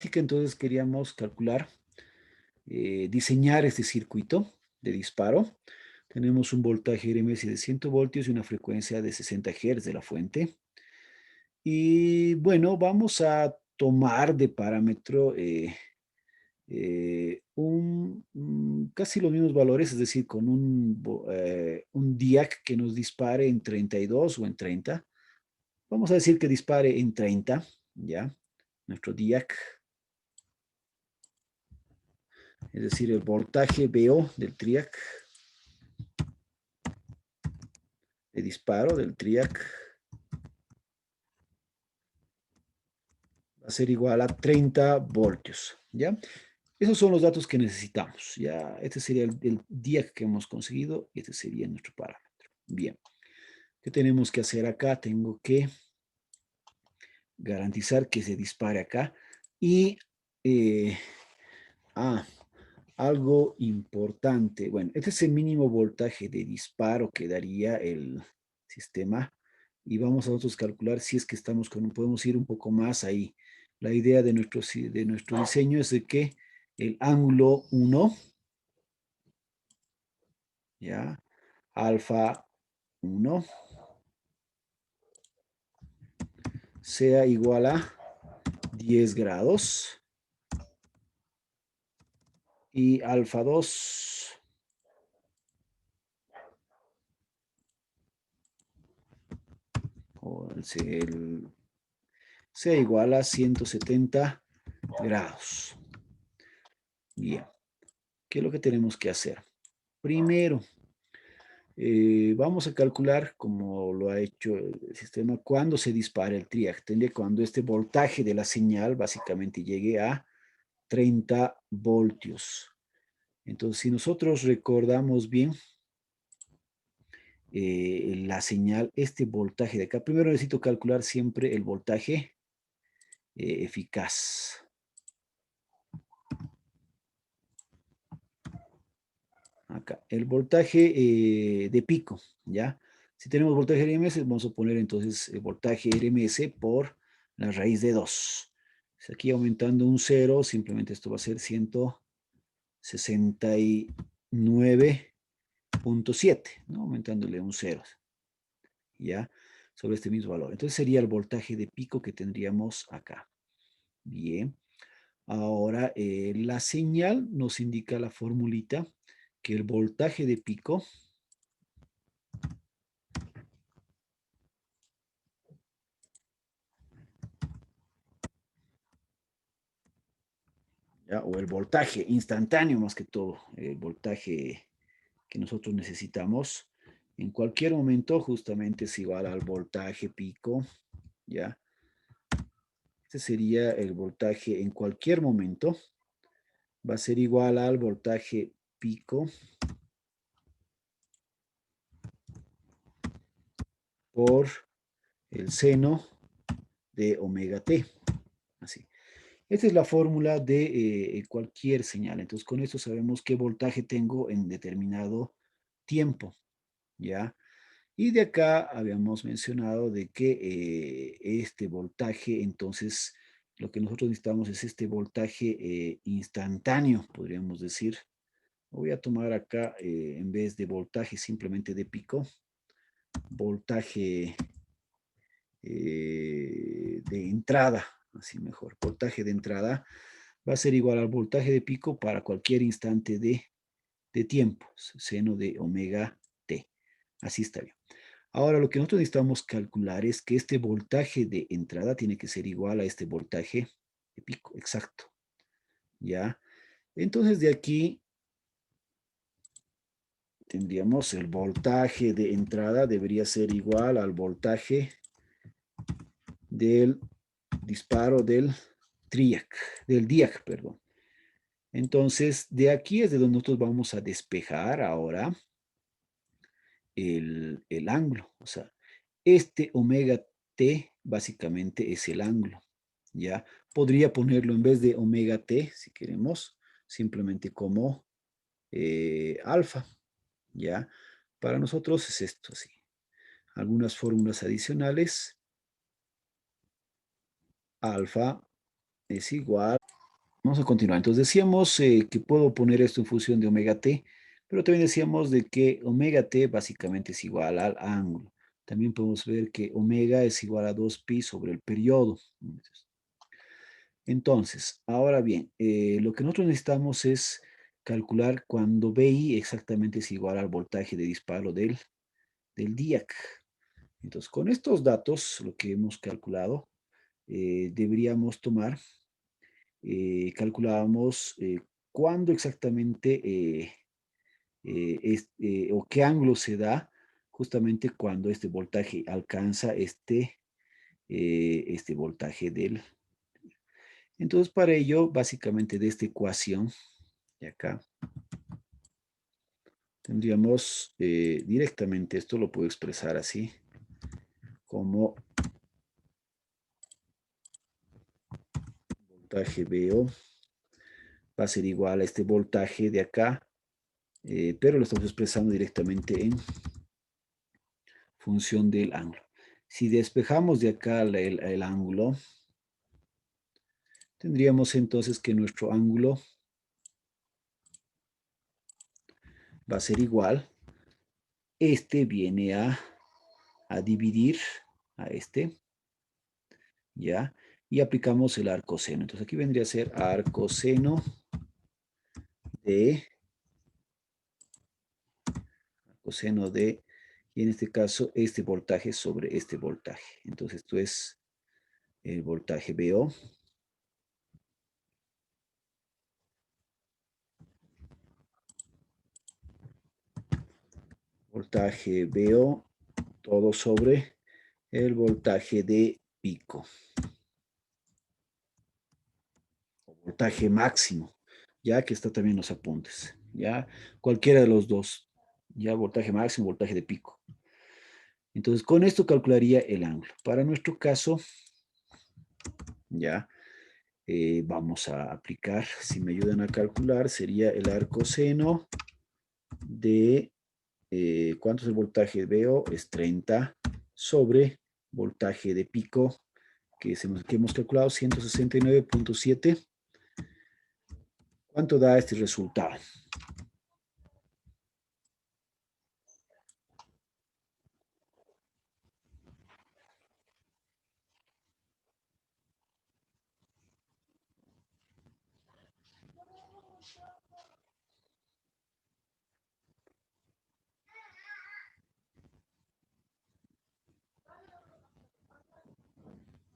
práctica entonces queríamos calcular, diseñar este circuito de disparo. Tenemos un voltaje RMS de 100 voltios y una frecuencia de 60 Hz de la fuente. Y bueno, vamos a tomar de parámetro casi los mismos valores, es decir, con un DIAC que nos dispare en 32 o en 30. Vamos a decir que dispare en 30, ¿ya? Nuestro DIAC, es decir, el voltaje VO del TRIAC, de disparo del TRIAC, va a ser igual a 30 voltios, ¿ya? Esos son los datos que necesitamos, ¿ya? Este sería el DIAC que hemos conseguido y este sería nuestro parámetro. Bien, ¿qué tenemos que hacer acá? Tengo que garantizar que se dispare acá y eh, algo importante. Bueno, este es el mínimo voltaje de disparo que daría el sistema y vamos a nosotros calcular si es que estamos podemos ir un poco más ahí. La idea de nuestro diseño es de que el ángulo 1, ¿ya? Alfa 1 sea igual a 10 grados y alfa 2 sea igual a 170 grados. Bien, ¿qué es lo que tenemos que hacer? Primero, vamos a calcular, como lo ha hecho el sistema, cuándo se dispara el TRIAC. Cuando este voltaje de la señal básicamente llegue a 30 voltios. Entonces, si nosotros recordamos bien la señal, este voltaje de acá, primero necesito calcular siempre el voltaje eficaz. Acá, el voltaje de pico, ¿ya? Si tenemos voltaje RMS, vamos a poner entonces el voltaje RMS por la raíz de 2. Aquí aumentando un 0, simplemente esto va a ser 169.7, ¿no? Aumentándole un 0, ¿ya? Sobre este mismo valor. Entonces sería el voltaje de pico que tendríamos acá. Bien. Ahora, la señal nos indica la formulita que el voltaje de pico ¿ya? O el voltaje instantáneo más que todo, el voltaje que nosotros necesitamos en cualquier momento justamente es igual al voltaje pico, ¿ya? Este sería el voltaje en cualquier momento, va a ser igual al voltaje pico por el seno de omega t, así. Esta es la fórmula de cualquier señal. Entonces, con esto sabemos qué voltaje tengo en determinado tiempo, ¿ya? Y de acá habíamos mencionado de que este voltaje, entonces, lo que nosotros necesitamos es este voltaje instantáneo, podríamos decir. Voy a tomar acá, en vez de voltaje simplemente de pico, voltaje de entrada, así mejor. Voltaje de entrada va a ser igual al voltaje de pico para cualquier instante de tiempo, seno de omega t. Así está bien. Ahora, lo que nosotros necesitamos calcular es que este voltaje de entrada tiene que ser igual a este voltaje de pico, exacto. ¿Ya? Entonces, de aquí tendríamos el voltaje de entrada debería ser igual al voltaje del disparo del DIAC, perdón. Entonces, de aquí es de donde nosotros vamos a despejar ahora el ángulo. O sea, este omega t básicamente es el ángulo, ¿ya? Podría ponerlo en vez de omega t, si queremos, simplemente como alfa, ¿ya? Para nosotros es esto, así. Algunas fórmulas adicionales. Alfa es igual Vamos a continuar. Entonces decíamos que puedo poner esto en función de omega t, pero también decíamos de que omega t básicamente es igual al ángulo. También podemos ver que omega es igual a 2pi sobre el periodo. Entonces, ahora bien, lo que nosotros necesitamos es calcular cuando BI exactamente es igual al voltaje de disparo del DIAC. Entonces, con estos datos, lo que hemos calculado, deberíamos tomar, calculábamos cuándo exactamente o qué ángulo se da justamente cuando este voltaje alcanza este voltaje del. Entonces, para ello, básicamente de esta ecuación de acá, tendríamos directamente, esto lo puedo expresar así, como voltaje VO va a ser igual a este voltaje de acá, pero lo estamos expresando directamente en función del ángulo. Si despejamos de acá el ángulo, tendríamos entonces que nuestro ángulo va a ser igual. Este viene a dividir a este, ¿ya? Y aplicamos el arcoseno. Entonces aquí vendría a ser arcoseno de, y en este caso, este voltaje sobre este voltaje. Entonces esto es el voltaje VO. Voltaje VO, todo sobre el voltaje de pico. O voltaje máximo, ya que está también en los apuntes. Ya, cualquiera de los dos. Ya, voltaje máximo, voltaje de pico. Entonces, con esto calcularía el ángulo. Para nuestro caso, ya, vamos a aplicar, si me ayudan a calcular, sería el arcoseno de, ¿cuánto es el voltaje? Veo, es 30 sobre voltaje de pico, que hemos calculado, 169.7. ¿Cuánto da este resultado?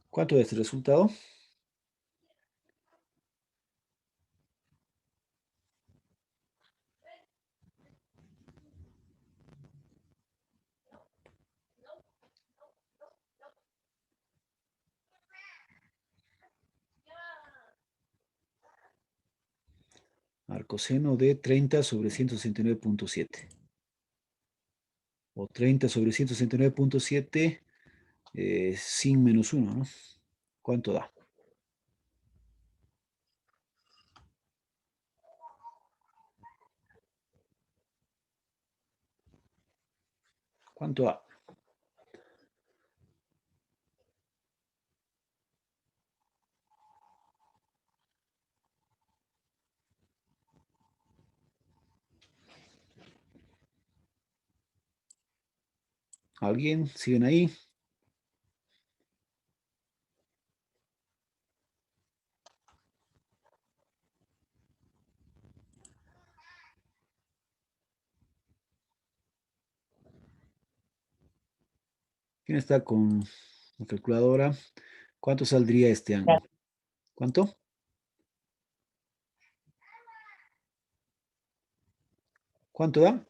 ¿Cuánto da este resultado? Arcoseno de 30 sobre 169.7. O 30 sobre 169.7 sin menos 1, ¿no? ¿Cuánto da? ¿Cuánto da? ¿Alguien? ¿Siguen ahí? ¿Quién está con la calculadora? ¿Cuánto saldría este ángulo? ¿Cuánto? ¿Cuánto da?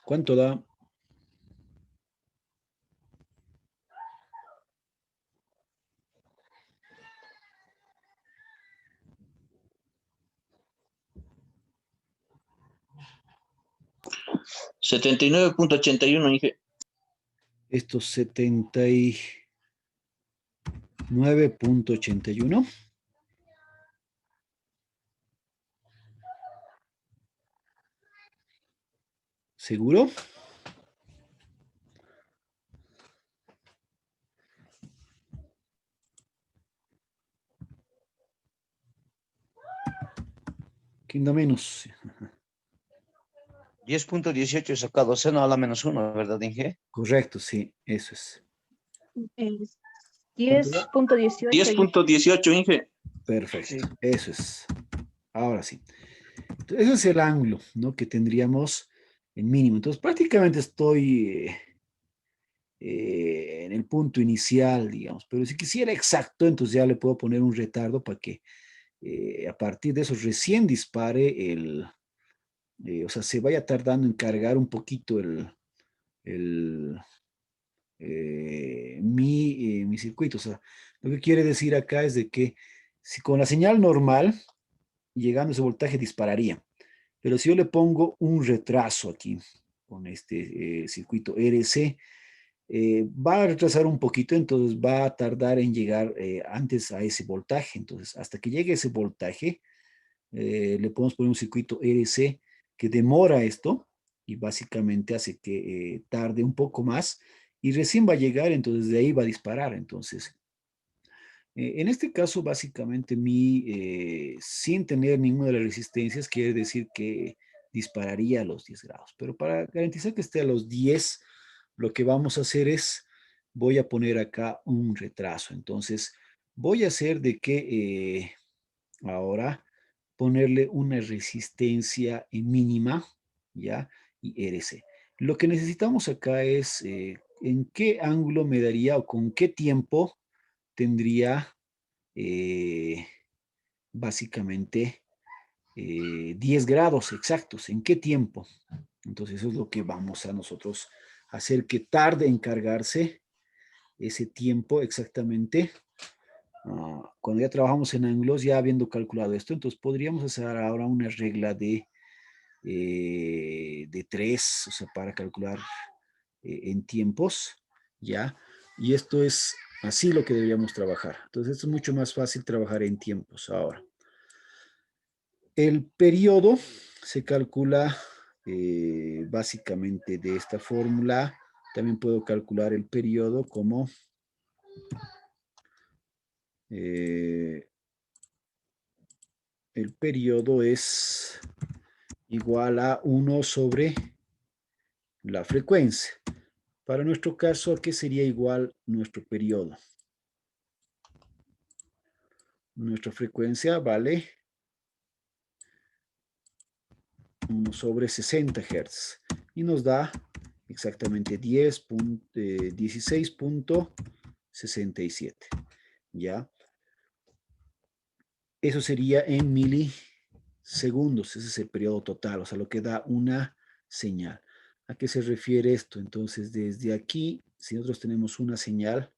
¿Cuánto da? $79.81, dije. Estos 70 y 9.81. ¿Seguro? ¿Quién da menos? 10.18 sacado seno a la -1, ¿verdad, Inge? Correcto, sí, eso es. Es ¿Cuánto da? 10.18. 10.18, Inge. Perfecto, Sí. eso es. Ahora sí. Entonces, ese es el ángulo, ¿no? Que tendríamos en mínimo. Entonces, prácticamente estoy en el punto inicial, digamos. Pero si quisiera exacto, entonces ya le puedo poner un retardo para que a partir de eso recién dispare o sea, se vaya tardando en cargar un poquito el, mi circuito. O sea, lo que quiere decir acá es de que si con la señal normal, llegando a ese voltaje, dispararía. Pero si yo le pongo un retraso aquí con este circuito RC, va a retrasar un poquito, entonces va a tardar en llegar antes a ese voltaje. Entonces, hasta que llegue ese voltaje, le podemos poner un circuito RC que demora esto y básicamente hace que tarde un poco más y recién va a llegar, entonces de ahí va a disparar. Entonces, en este caso, básicamente, sin tener ninguna de las resistencias, quiere decir que dispararía a los 10 grados. Pero para garantizar que esté a los 10, lo que vamos a hacer es, voy a poner acá un retraso. Entonces, voy a hacer de que ahora ponerle una resistencia mínima, ¿ya? Y RC. Lo que necesitamos acá es en qué ángulo me daría o con qué tiempo tendría eh, básicamente 10 grados exactos. ¿En qué tiempo? Entonces eso es lo que vamos a nosotros hacer que tarde en cargarse ese tiempo exactamente. Cuando ya trabajamos en ángulos, ya habiendo calculado esto, entonces podríamos hacer ahora una regla de 3, o sea, para calcular en tiempos, ¿ya? Y esto es así lo que deberíamos trabajar. Entonces, esto es mucho más fácil trabajar en tiempos ahora. El periodo se calcula básicamente de esta fórmula. También puedo calcular el periodo como el periodo es igual a 1 sobre la frecuencia. Para nuestro caso, ¿a qué sería igual nuestro periodo? Nuestra frecuencia vale 1 sobre 60 Hz y nos da exactamente 16.67. ¿Ya? Eso sería en milisegundos, ese es el periodo total, o sea, lo que da una señal. ¿A qué se refiere esto? Entonces, desde aquí, si nosotros tenemos una señal,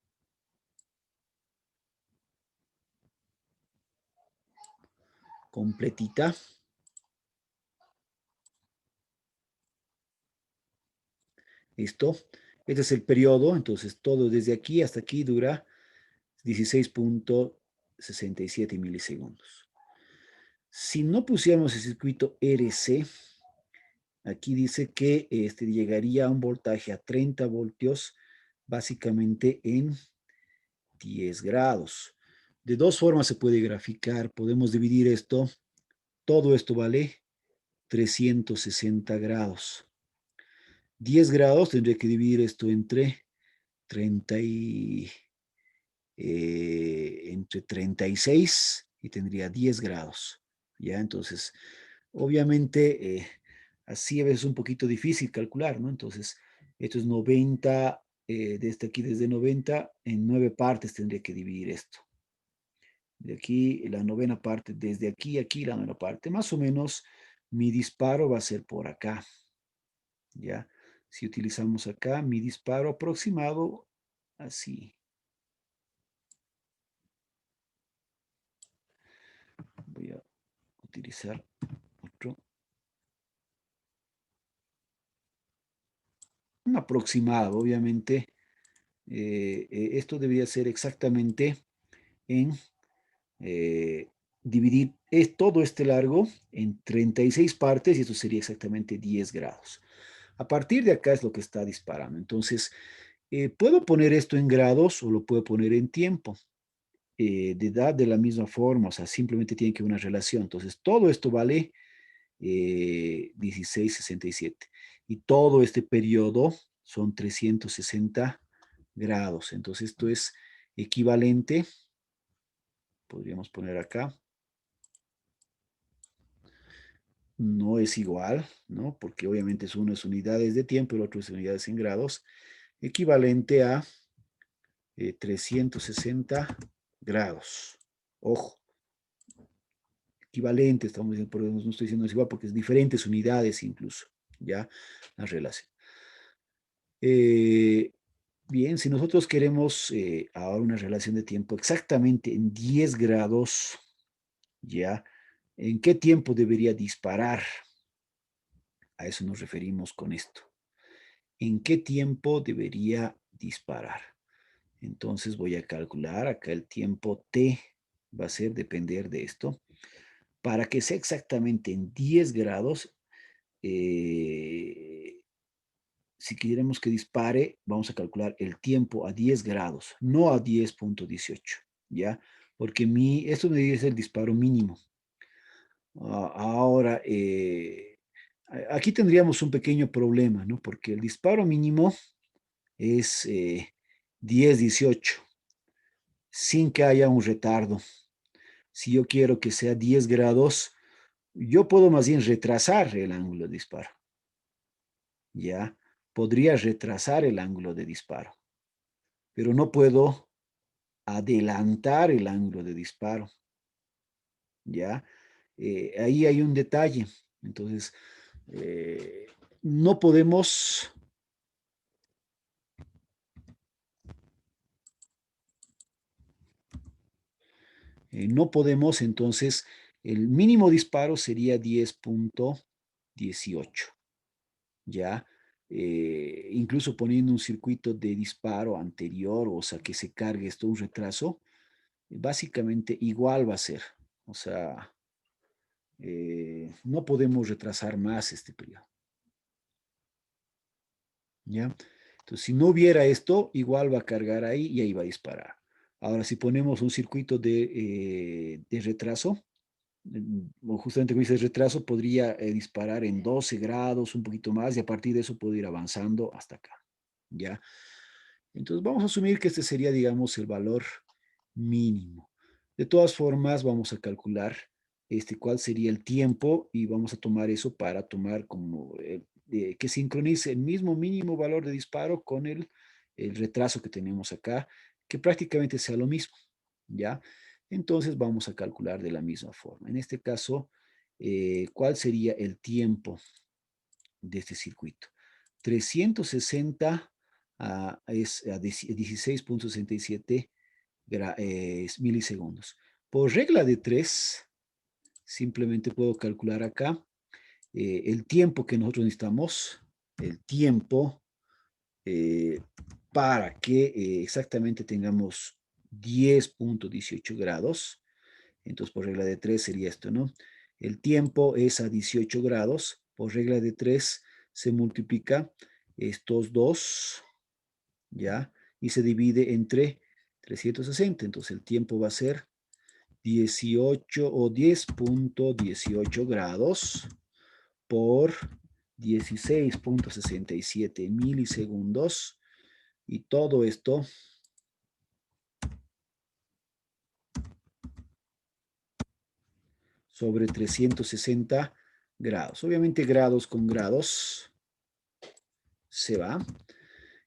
completita, ¿listo? Este es el periodo, entonces todo desde aquí hasta aquí dura 16.67 milisegundos. Si no pusiéramos el circuito RC, aquí dice que llegaría a un voltaje a 30 voltios, básicamente en 10 grados. De dos formas se puede graficar. Podemos dividir esto. Todo esto vale 360 grados. 10 grados tendría que dividir esto entre 30 entre 36 y tendría 10 grados. ¿Ya? Entonces, obviamente, así a veces es un poquito difícil calcular, ¿no? Entonces, esto es 90, desde aquí, desde 90, en 9 partes tendría que dividir esto. De aquí, la novena parte, desde aquí a aquí, la novena parte. Más o menos, mi disparo va a ser por acá, ¿ya? Si utilizamos acá, mi disparo aproximado, así. Voy a utilizar otro. Un aproximado, obviamente. Esto debería ser exactamente en dividir todo este largo en 36 partes y esto sería exactamente 10 grados. A partir de acá es lo que está disparando. Entonces, puedo poner esto en grados o lo puedo poner en tiempo. De edad de la misma forma, o sea, simplemente tiene que haber una relación. Entonces, todo esto vale 16,67. Y todo este periodo son 360 grados. Entonces, esto es equivalente, podríamos poner acá, no es igual, ¿no? Porque obviamente uno es unidades de tiempo y el otro es unidades en grados, equivalente a 360 grados. Ojo, equivalente, estamos diciendo, por eso no estoy diciendo es igual, porque es diferentes unidades incluso, ya, la relación. Bien, si nosotros queremos ahora una relación de tiempo exactamente en 10 grados, ya, ¿en qué tiempo debería disparar? A eso nos referimos con esto. ¿En qué tiempo debería disparar? Entonces voy a calcular acá el tiempo t, va a ser depender de esto. Para que sea exactamente en 10 grados, si queremos que dispare, vamos a calcular el tiempo a 10 grados, no a 10,18, ¿ya? Porque esto me dice el disparo mínimo. Ahora, aquí tendríamos un pequeño problema, ¿no? Porque el disparo mínimo es 10,18, sin que haya un retardo. Si yo quiero que sea 10 grados, yo puedo más bien retrasar el ángulo de disparo. ¿Ya? Podría retrasar el ángulo de disparo, pero no puedo adelantar el ángulo de disparo. ¿Ya? Ahí hay un detalle. Entonces, no podemos entonces, el mínimo disparo sería 10,18, ¿ya? Incluso poniendo un circuito de disparo anterior, o sea, que se cargue esto, un retraso, básicamente igual va a ser. O sea, no podemos retrasar más este periodo, ¿ya? Entonces, si no hubiera esto, igual va a cargar ahí y ahí va a disparar. Ahora, si ponemos un circuito de retraso, o justamente como dice retraso, podría disparar en 12 grados, un poquito más, y a partir de eso puedo ir avanzando hasta acá, ¿ya? Entonces vamos a asumir que este sería, digamos, el valor mínimo. De todas formas, vamos a calcular cuál sería el tiempo y vamos a tomar eso para tomar como que sincronice el mismo mínimo valor de disparo con el retraso que tenemos acá, que prácticamente sea lo mismo, ¿ya? Entonces vamos a calcular de la misma forma. En este caso, ¿cuál sería el tiempo de este circuito? 360 es a 16,67 milisegundos. Por regla de 3, simplemente puedo calcular acá el tiempo que nosotros necesitamos, el tiempo para que exactamente tengamos 10,18 grados. Entonces, por regla de 3 sería esto, ¿no? El tiempo es a 18 grados. Por regla de 3 se multiplica estos dos, ¿ya? Y se divide entre 360. Entonces, el tiempo va a ser 18 o 10,18 grados por 16,67 milisegundos. Y todo esto sobre 360 grados. Obviamente grados con grados se va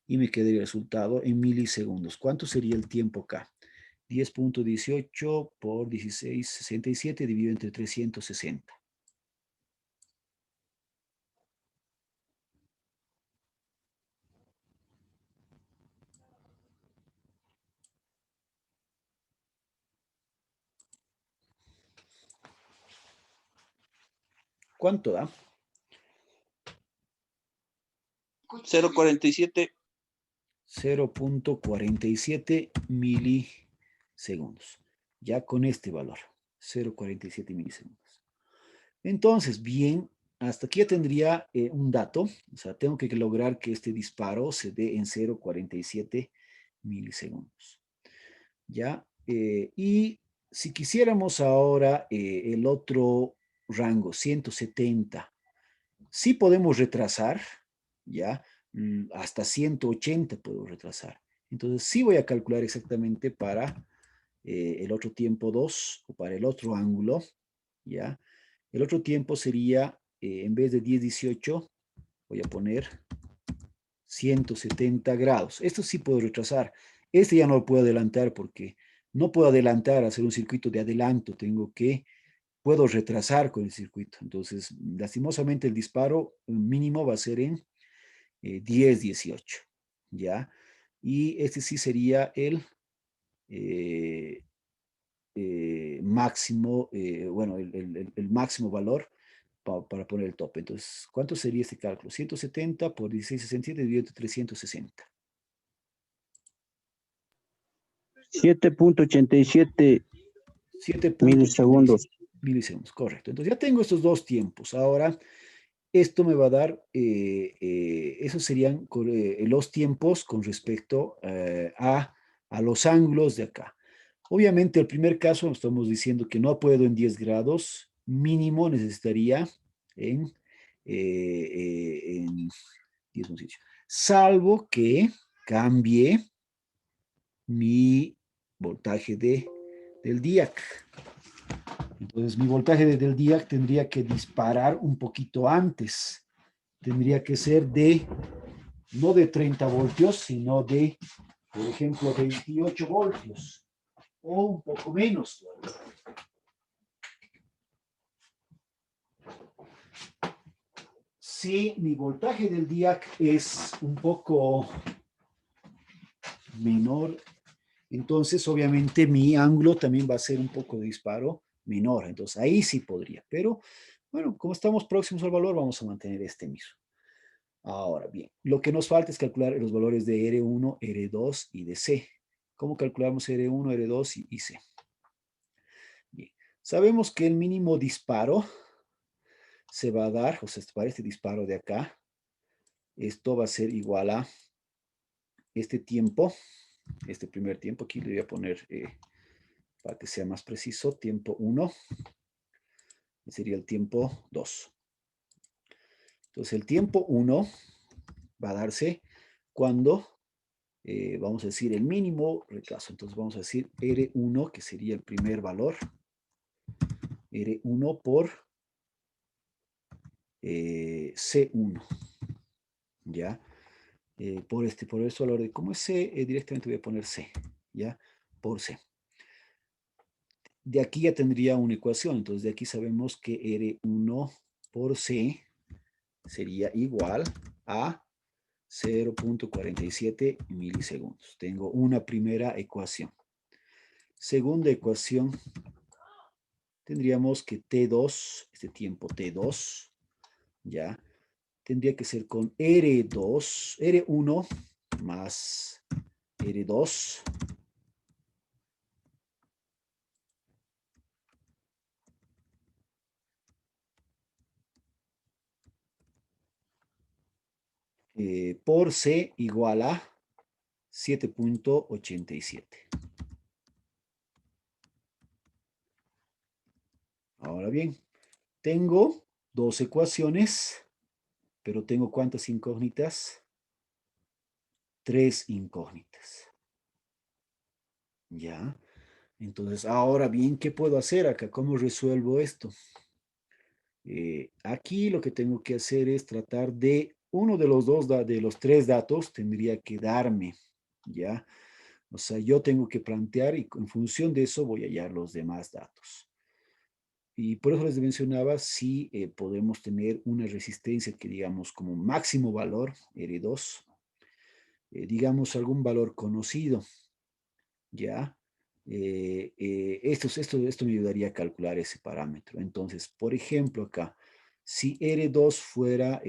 y me queda el resultado en milisegundos. ¿Cuánto sería el tiempo acá? 10,18 por 16,67 dividido entre 360. ¿Cuánto da? 0,47. 0,47 milisegundos. ya con este valor, 0,47 milisegundos. Entonces, bien, hasta aquí ya tendría un dato, o sea, tengo que lograr que este disparo se dé en 0,47 milisegundos. ¿Ya? Y si quisiéramos ahora el otro rango, 170, sí podemos retrasar, ¿ya? Hasta 180 puedo retrasar. Entonces sí voy a calcular exactamente para el otro tiempo 2 o para el otro ángulo, ¿ya? El otro tiempo sería, en vez de 10-18, voy a poner 170 grados. Esto sí puedo retrasar. Este ya no lo puedo adelantar porque no puedo adelantar, hacer un circuito de adelanto. Puedo retrasar con el circuito. Entonces, lastimosamente el disparo mínimo va a ser en 10-18, ¿ya? Y este sí sería el eh, máximo, bueno, el máximo valor para poner el tope. Entonces, ¿cuánto sería este cálculo? 170 por 16,67 dividido entre 360. 7.87 milisegundos. 7,87 milisegundos, correcto. Entonces ya tengo estos dos tiempos. Ahora, esto me va a dar, esos serían los tiempos con respecto a los ángulos de acá. Obviamente, el primer caso, estamos diciendo que no puedo en 10 grados, mínimo necesitaría en, en 10, salvo que cambie mi voltaje del DIAC. Entonces, mi voltaje del DIAC tendría que disparar un poquito antes. Tendría que ser no de 30 voltios, sino de, por ejemplo, 28 voltios o un poco menos. Si mi voltaje del DIAC es un poco menor, entonces obviamente mi ángulo también va a ser un poco de disparo menor. Entonces ahí sí podría, pero bueno, como estamos próximos al valor, vamos a mantener este mismo. Ahora bien, lo que nos falta es calcular los valores de R1, R2 y de C. ¿Cómo calculamos R1, R2 y C? Bien, sabemos que el mínimo disparo se va a dar, o sea, para este disparo de acá, esto va a ser igual a este tiempo, este primer tiempo, aquí le voy a poner, para que sea más preciso, tiempo 1, sería el tiempo 2. Entonces, el tiempo 1 va a darse cuando, vamos a decir, el mínimo retraso. Entonces, vamos a decir R1, que sería el primer valor, R1 por C1, ¿ya? Por este valor de, ¿cómo es C? Directamente voy a poner C, ¿ya? Por C. De aquí ya tendría una ecuación, entonces de aquí sabemos que R1 por C sería igual a 0,47 milisegundos. Tengo una primera ecuación. Segunda ecuación, tendríamos que T2, este tiempo T2, ya, tendría que ser con R2, R1 más R2 por C igual a 7,87. Ahora bien, tengo dos ecuaciones, pero tengo ¿cuántas incógnitas? Tres incógnitas. ¿Ya? Entonces, ahora bien, ¿qué puedo hacer acá? ¿Cómo resuelvo esto? Aquí lo que tengo que hacer es tratar de uno de los tres datos tendría que darme, ¿ya? O sea, yo tengo que plantear y en función de eso voy a hallar los demás datos. Y por eso les mencionaba si podemos tener una resistencia que digamos como máximo valor, R2, digamos algún valor conocido, ¿ya? Esto me ayudaría a calcular ese parámetro. Entonces, por ejemplo, acá, si R2 fuera,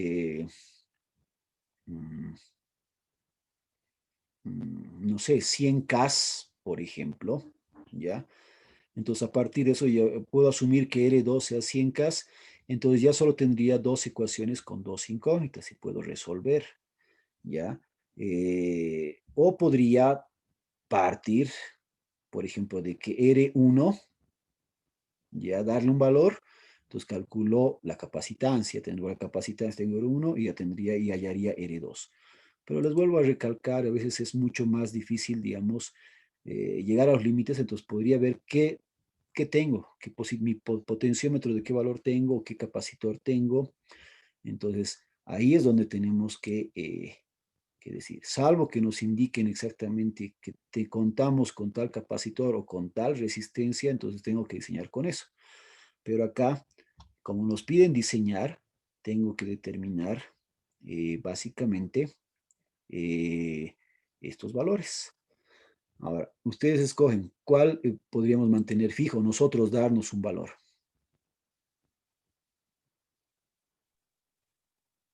mm, no sé, 100 K, por ejemplo, ¿ya? Entonces, a partir de eso, yo puedo asumir que R2 sea 100K, entonces ya solo tendría dos ecuaciones con dos incógnitas y puedo resolver, ¿ya? O podría partir, por ejemplo, de que R1, ya darle un valor, entonces calculo la capacitancia, tengo la capacitancia, tengo R1 y ya tendría y hallaría R2. Pero les vuelvo a recalcar, a veces es mucho más difícil, digamos, llegar a los límites, entonces podría ver qué tengo, mi potenciómetro de qué valor tengo, qué capacitor tengo. Entonces, ahí es donde tenemos que decir, salvo que nos indiquen exactamente que te contamos con tal capacitor o con tal resistencia, entonces tengo que diseñar con eso. Pero acá, como nos piden diseñar, tengo que determinar básicamente estos valores. Ahora, ustedes escogen cuál podríamos mantener fijo, nosotros darnos un valor.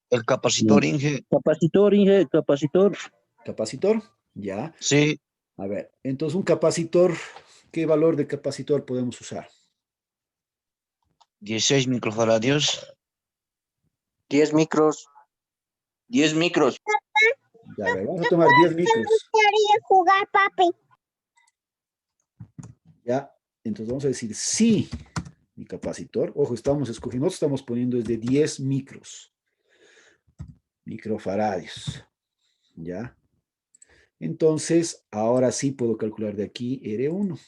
El capacitor, Inge. Capacitor, Inge, capacitor. Capacitor, ya. Sí, A ver, entonces un capacitor, ¿qué valor de capacitor podemos usar? 16 microfaradios. 10 micros. 10 micros. Ya, a ver, vamos a tomar 10 micros. Quería jugar, papi. Ya, entonces vamos a decir sí, mi capacitor. Ojo, estamos escogiendo, nosotros estamos poniendo es de 10 micros. Microfaradios. Ya. Entonces, ahora sí puedo calcular de aquí R1.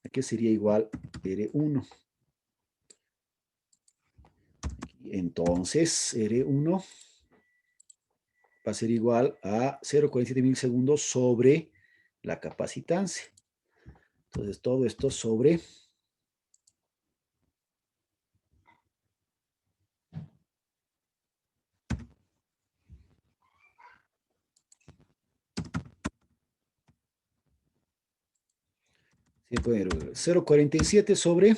Aquí sería igual R1. Entonces, R1 va a ser igual a 0,47 milisegundos sobre la capacitancia. Entonces, todo esto sobre 0,47 sobre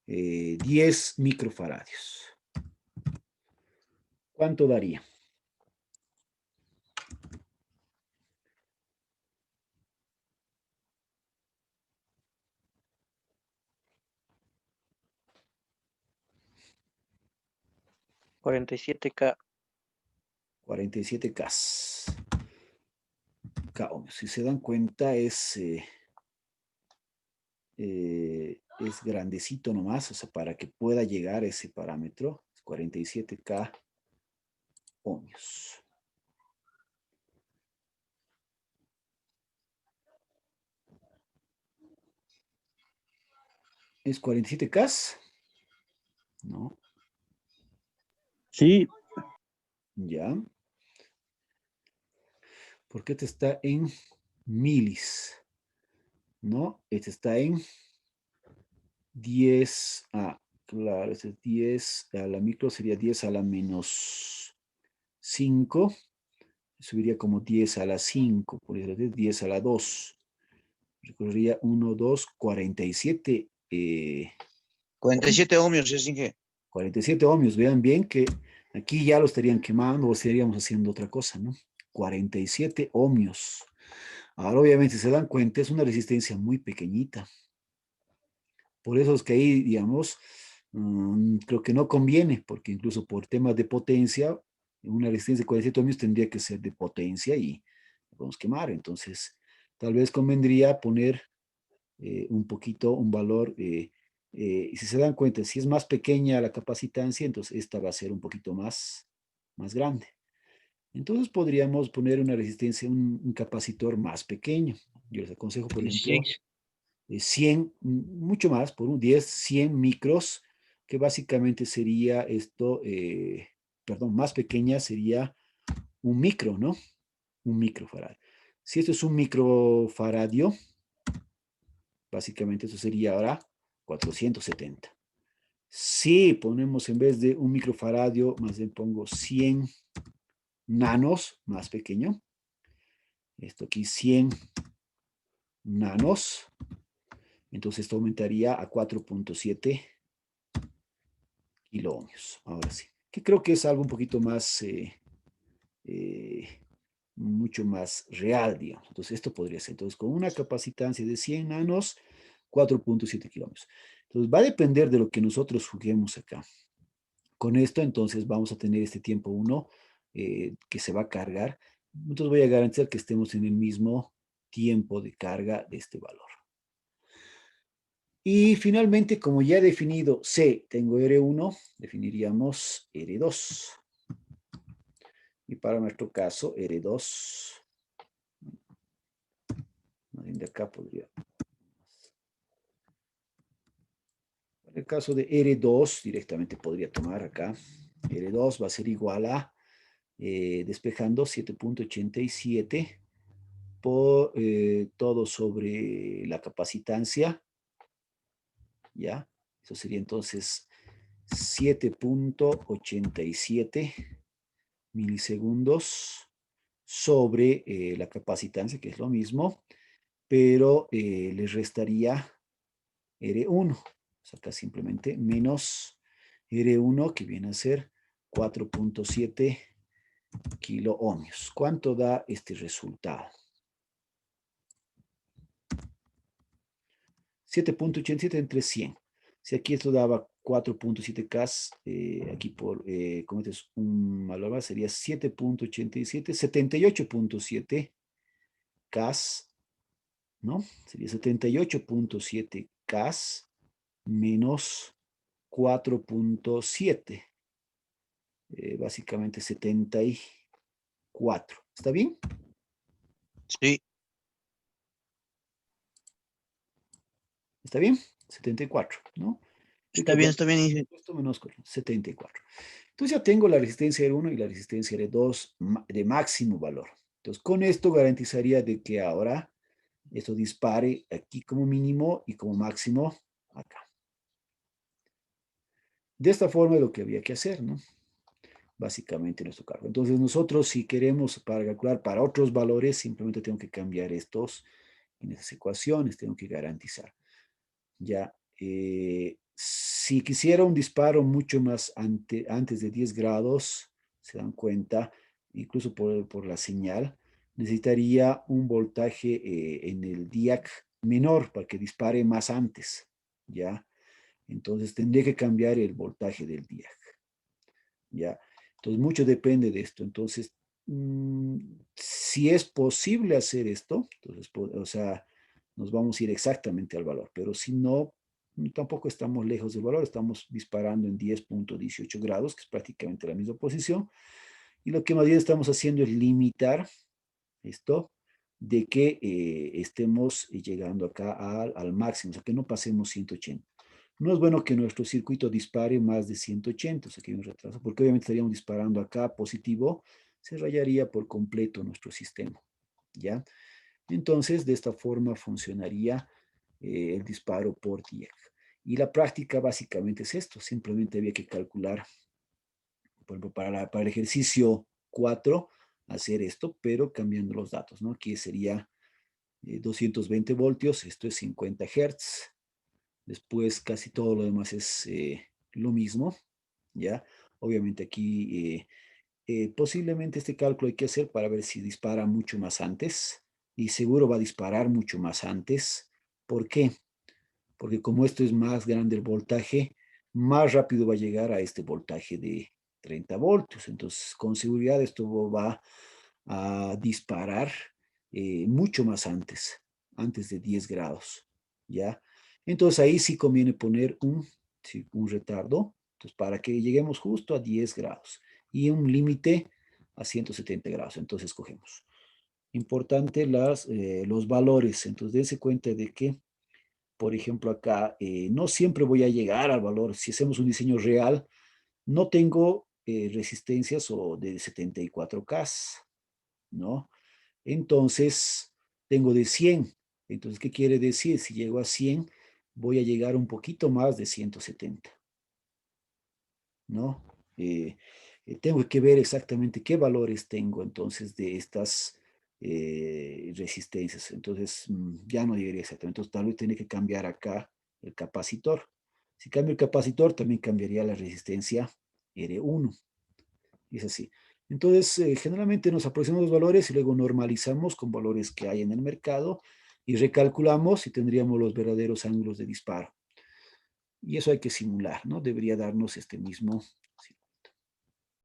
10 microfaradios. ¿Cuánto daría? $47K. 47K. Si se dan cuenta, es grandecito nomás, o sea, para que pueda llegar a ese parámetro, 47K ohmios. ¿Es 47K? No, Sí, ya. Porque este está en milis, ¿no? Este está en 10, claro, este es 10, a la micro sería 10 a la menos 5, subiría como 10 a la 5, por eso es 10 a la 2, recorrería 1, 2, 47, 47 ohmios es, Inge. 47 ohmios, vean bien que aquí ya lo estarían quemando o estaríamos haciendo otra cosa, ¿no? 47 ohmios. Ahora, obviamente, si se dan cuenta, es una resistencia muy pequeñita. Por eso es que ahí, digamos, creo que no conviene, porque incluso por temas de potencia, una resistencia de 47 ohmios tendría que ser de potencia y podemos quemar. Entonces, tal vez convendría poner un poquito, un valor, y si se dan cuenta, si es más pequeña la capacitancia, entonces esta va a ser un poquito más grande. Entonces podríamos poner una resistencia, un capacitor más pequeño. Yo les aconsejo, por ejemplo, 16. 100, mucho más, por un 10, 100 micros, que básicamente sería esto, perdón, más pequeña sería un micro, ¿no? Un microfaradio. Si esto es un microfaradio, básicamente eso sería ahora 470. Si ponemos en vez de un microfaradio, más bien pongo 100 nanos, más pequeño. Esto aquí 100 nanos. Entonces esto aumentaría a 4.7 kiloohmios. Ahora sí. Que creo que es algo un poquito más mucho más real, digamos. Entonces, esto podría ser. Entonces, con una capacitancia de 100 nanos, 4.7 kilómetros. Entonces, va a depender de lo que nosotros juguemos acá. Con esto, entonces, vamos a tener este tiempo 1 que se va a cargar. Entonces, voy a garantizar que estemos en el mismo tiempo de carga de este valor. Y finalmente, como ya he definido C, tengo R1, definiríamos R2. Y para nuestro caso, R2, de acá podría. En el caso de R2, directamente podría tomar acá. R2 va a ser igual a, despejando 7.87 por todo sobre la capacitancia. ¿Ya? Eso sería entonces 7.87 milisegundos sobre la capacitancia, que es lo mismo, pero le restaría R1. Acá simplemente menos R1, que viene a ser 4.7 kilo ohmios. ¿Cuánto da este resultado? 7.87 entre 100. Si aquí esto daba 4.7 K, aquí por, como este es un valor más, sería 7.87, 78.7 K, ¿no? Sería 78.7 K menos 4.7, básicamente 74. ¿Está bien? Sí, ¿Está bien? 74, ¿no? está bien, Inge. Esto menos 74. Entonces ya tengo la resistencia R1 y la resistencia R2 de máximo valor. Entonces con esto garantizaría de que ahora esto dispare aquí como mínimo y como máximo acá. De esta forma es lo que había que hacer, ¿no? Básicamente nuestro cargo. Entonces nosotros si queremos para calcular para otros valores, simplemente tengo que cambiar estos en estas ecuaciones, tengo que garantizar. Ya, si quisiera un disparo mucho más antes de 10 grados, se dan cuenta, incluso por la señal, necesitaría un voltaje en el DIAC menor para que dispare más antes, ¿ya? Entonces tendría que cambiar el voltaje del DIAC, ¿ya? Entonces mucho depende de esto. Entonces, si es posible hacer esto, entonces, o sea, nos vamos a ir exactamente al valor, pero si no, tampoco estamos lejos del valor, estamos disparando en 10.18 grados, que es prácticamente la misma posición, y lo que más bien estamos haciendo es limitar esto de que estemos llegando acá al máximo, o sea, que no pasemos 180. No es bueno que nuestro circuito dispare más de 180, o sea, que hay un retraso, porque obviamente estaríamos disparando acá positivo, se rayaría por completo nuestro sistema, ¿ya? Entonces, de esta forma funcionaría el disparo por DIAC. Y la práctica básicamente es esto, simplemente había que calcular, por ejemplo, para el ejercicio 4, hacer esto, pero cambiando los datos, ¿no? Aquí sería 220 voltios, esto es 50 Hz, después casi todo lo demás es lo mismo, ¿ya? Obviamente aquí posiblemente este cálculo hay que hacer para ver si dispara mucho más antes, y seguro va a disparar mucho más antes. ¿Por qué? Porque como esto es más grande el voltaje, más rápido va a llegar a este voltaje de 30 voltios. Entonces, con seguridad esto va a disparar mucho más antes de 10 grados, ¿ya? Entonces ahí sí conviene poner un retardo, entonces, para que lleguemos justo a 10 grados y un límite a 170 grados. Entonces escogemos. Importante los valores. Entonces dense cuenta de que, por ejemplo, acá no siempre voy a llegar al valor. Si hacemos un diseño real, no tengo resistencias o de 74K, ¿no? Entonces, tengo de 100. Entonces, ¿qué quiere decir? Si llego a 100, voy a llegar un poquito más de 170, ¿no? Tengo que ver exactamente qué valores tengo entonces de estas resistencias. Entonces, ya no llegaría exactamente. Entonces, tal vez tiene que cambiar acá el capacitor. Si cambio el capacitor, también cambiaría la resistencia R1. Es así. Entonces, generalmente nos aproximamos los valores y luego normalizamos con valores que hay en el mercado y recalculamos y tendríamos los verdaderos ángulos de disparo. Y eso hay que simular, ¿no? Debería darnos este mismo.